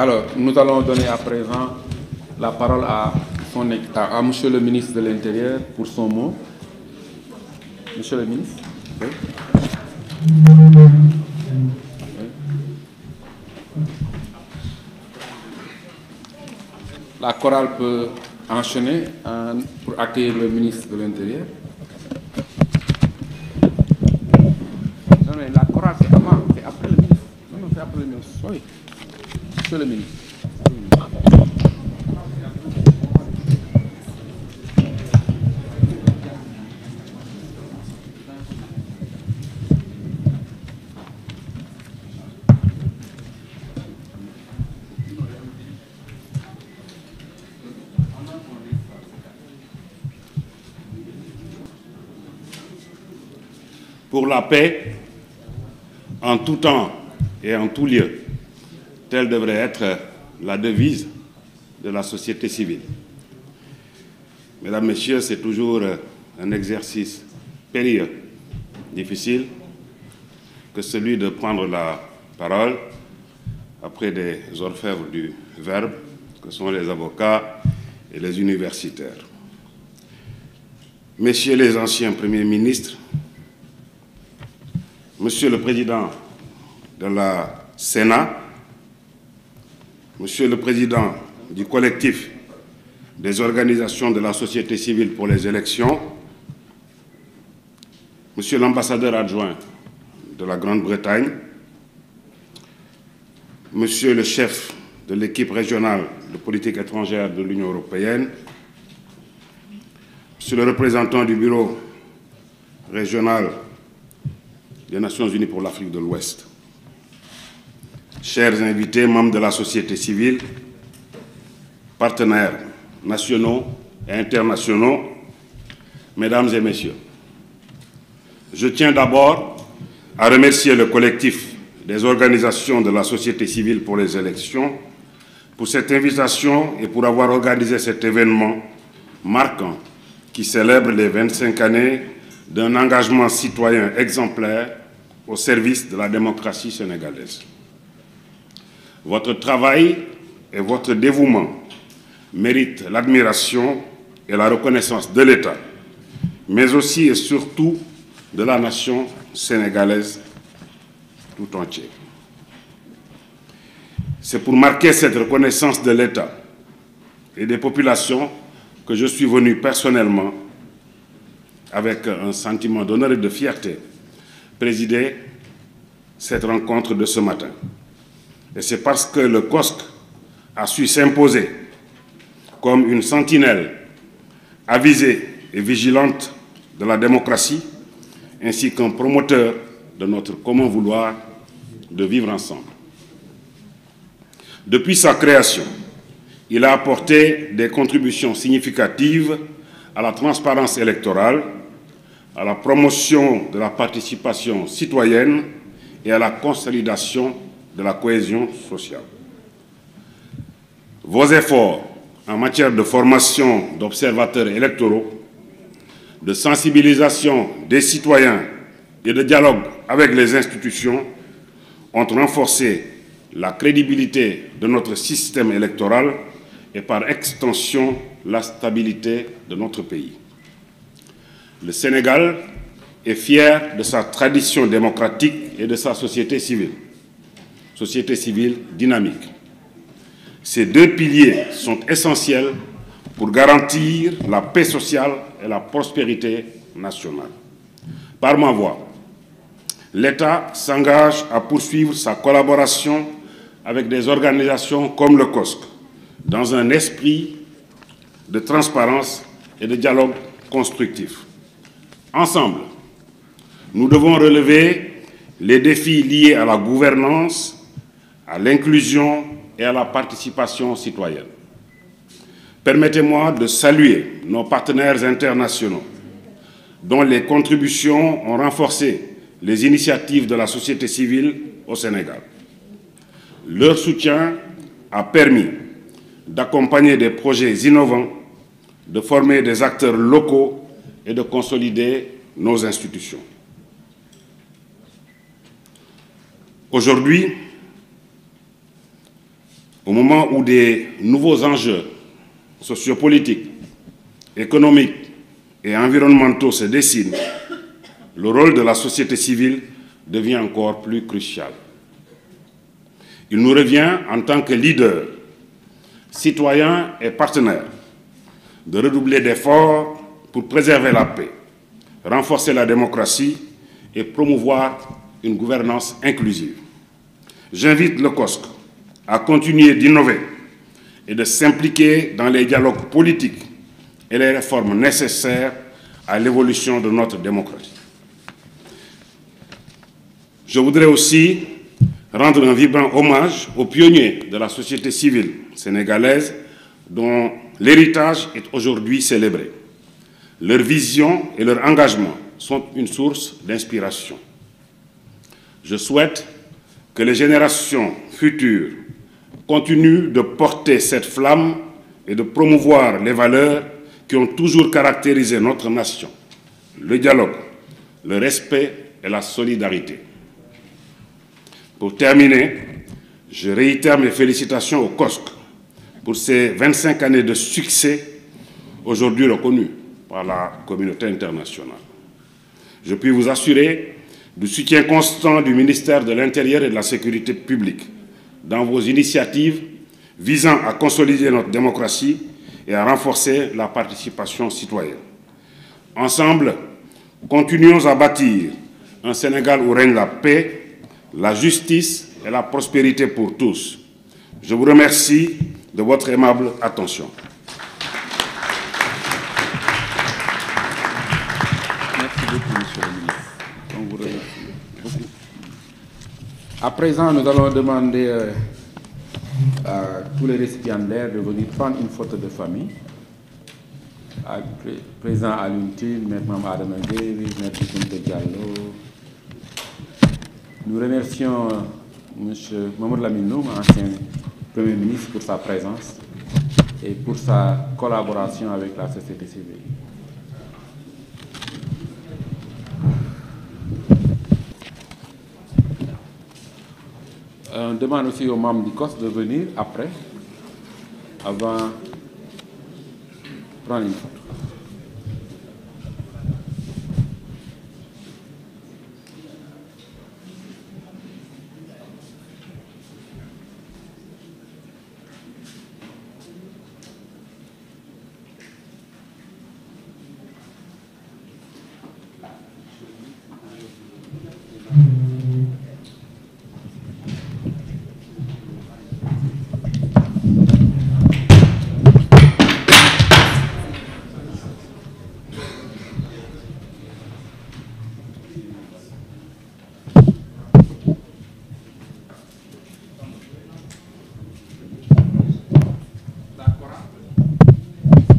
Alors, nous allons donner à présent la parole à Monsieur le ministre de l'Intérieur pour son mot. Monsieur le ministre. Oui. La chorale peut enchaîner pour accueillir le ministre de l'Intérieur. Non, mais la chorale, c'est avant, c'est après le ministre. Non, non, c'est après le ministre. Oui. Monsieur le ministre. Pour la paix, en tout temps et en tout lieu, telle devrait être la devise de la société civile. Mesdames, Messieurs, c'est toujours un exercice périlleux, difficile, que celui de prendre la parole après des orfèvres du verbe, que sont les avocats et les universitaires. Messieurs les anciens premiers ministres, Monsieur le Président de la Sénat, Monsieur le Président du collectif des organisations de la société civile pour les élections, Monsieur l'ambassadeur adjoint de la Grande-Bretagne, Monsieur le chef de l'équipe régionale de politique étrangère de l'Union européenne, Monsieur le représentant du bureau régional des Nations Unies pour l'Afrique de l'Ouest, chers invités, membres de la société civile, partenaires nationaux et internationaux, Mesdames et Messieurs, je tiens d'abord à remercier le collectif des organisations de la société civile pour les élections pour cette invitation et pour avoir organisé cet événement marquant qui célèbre les 25 années d'un engagement citoyen exemplaire au service de la démocratie sénégalaise. Votre travail et votre dévouement méritent l'admiration et la reconnaissance de l'État, mais aussi et surtout de la nation sénégalaise tout entière. C'est pour marquer cette reconnaissance de l'État et des populations que je suis venu personnellement, avec un sentiment d'honneur et de fierté, présider cette rencontre de ce matin. Et c'est parce que le COSC a su s'imposer comme une sentinelle avisée et vigilante de la démocratie, ainsi qu'un promoteur de notre commun vouloir de vivre ensemble. Depuis sa création, il a apporté des contributions significatives à la transparence électorale, à la promotion de la participation citoyenne et à la consolidation de la cohésion sociale. Vos efforts en matière de formation d'observateurs électoraux, de sensibilisation des citoyens et de dialogue avec les institutions ont renforcé la crédibilité de notre système électoral et par extension la stabilité de notre pays. Le Sénégal est fier de sa tradition démocratique et de sa société civile dynamique. Ces deux piliers sont essentiels pour garantir la paix sociale et la prospérité nationale. Par ma voix, l'État s'engage à poursuivre sa collaboration avec des organisations comme le COSC, dans un esprit de transparence et de dialogue constructif. Ensemble, nous devons relever les défis liés à la gouvernance, à l'inclusion et à la participation citoyenne. Permettez-moi de saluer nos partenaires internationaux, dont les contributions ont renforcé les initiatives de la société civile au Sénégal. Leur soutien a permis d'accompagner des projets innovants, de former des acteurs locaux et de consolider nos institutions. Aujourd'hui, Au moment où des nouveaux enjeux sociopolitiques, économiques et environnementaux se dessinent, le rôle de la société civile devient encore plus crucial. Il nous revient, en tant que leaders, citoyens et partenaires, de redoubler d'efforts pour préserver la paix, renforcer la démocratie et promouvoir une gouvernance inclusive. J'invite le COSC à continuer d'innover et de s'impliquer dans les dialogues politiques et les réformes nécessaires à l'évolution de notre démocratie. Je voudrais aussi rendre un vibrant hommage aux pionniers de la société civile sénégalaise dont l'héritage est aujourd'hui célébré. Leur vision et leur engagement sont une source d'inspiration. Je souhaite que les générations futures continuent de porter cette flamme et de promouvoir les valeurs qui ont toujours caractérisé notre nation, le dialogue, le respect et la solidarité. Pour terminer, je réitère mes félicitations au COSC pour ses 25 années de succès, aujourd'hui reconnus par la communauté internationale. Je puis vous assurer du soutien constant du ministère de l'Intérieur et de la Sécurité publique dans vos initiatives visant à consolider notre démocratie et à renforcer la participation citoyenne. Ensemble, continuons à bâtir un Sénégal où règne la paix, la justice et la prospérité pour tous. Je vous remercie de votre aimable attention. Merci beaucoup, Monsieur le ministre. On vous remercie beaucoup. À présent, nous allons demander à tous les récipiendaires de venir prendre une photo de famille. Président Alioune, Maître Mame Adama Gueye, Maître Kounta Diallo. Nous remercions M. Mamadou Lamine Loum, ancien Premier ministre, pour sa présence et pour sa collaboration avec la société civile. On demande aussi aux membres du COS de venir après, avant de prendre une photo.